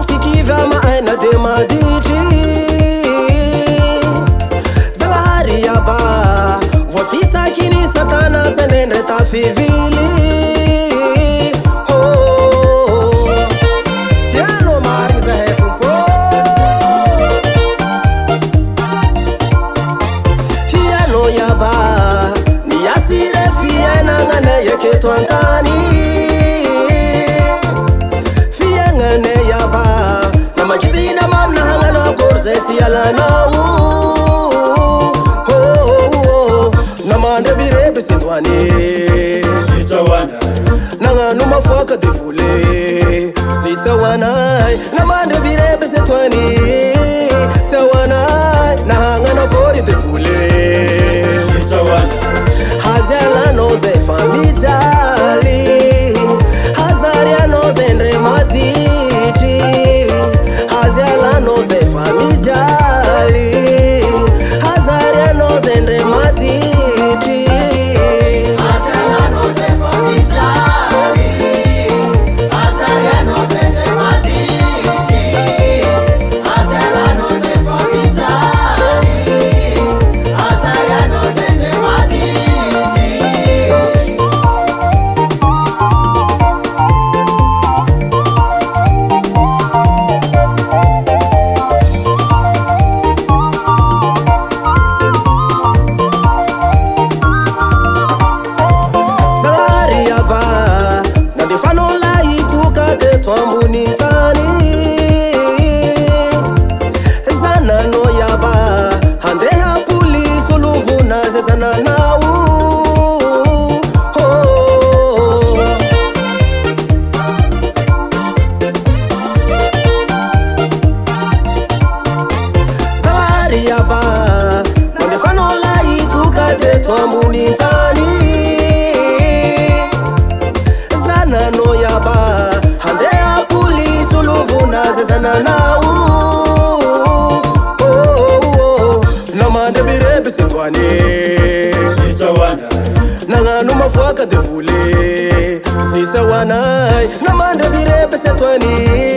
sikivya maena de maditry Zagahary yaba voafitakiny satana zanendre tafivily Tiano marigny zahay tompo Tiano yaba niasire fiainagnanay aketo antany Fiaignanay yaba namankitina mamnahagnanao akory zay fialanao Namandra birebe sitoany Nagnano mafoaka de vole Sitsawanay Namandra birebe sitoany Sawanay Nahagnano akory de vole Hazialanao zay famijaly Hazarianao zay ndre maditry Hazialanao zay famijaly Hazarianao zay ndre maditry Hazialanao zay famijaly Hazarianao zay ndre maditry Hazialanao zay famijaly Hazarianao zay ndre maditry Toambonitany zananao yaba handeha polisy olovona zay zananao Zagahary yaba nandefanao lahitoka te toambonitany zananao yaba handeha polisy olovona zay zananao Namandra birebe sitoany Nagnano mafoaka de vole Sitsawanay Namandra birebe sitoany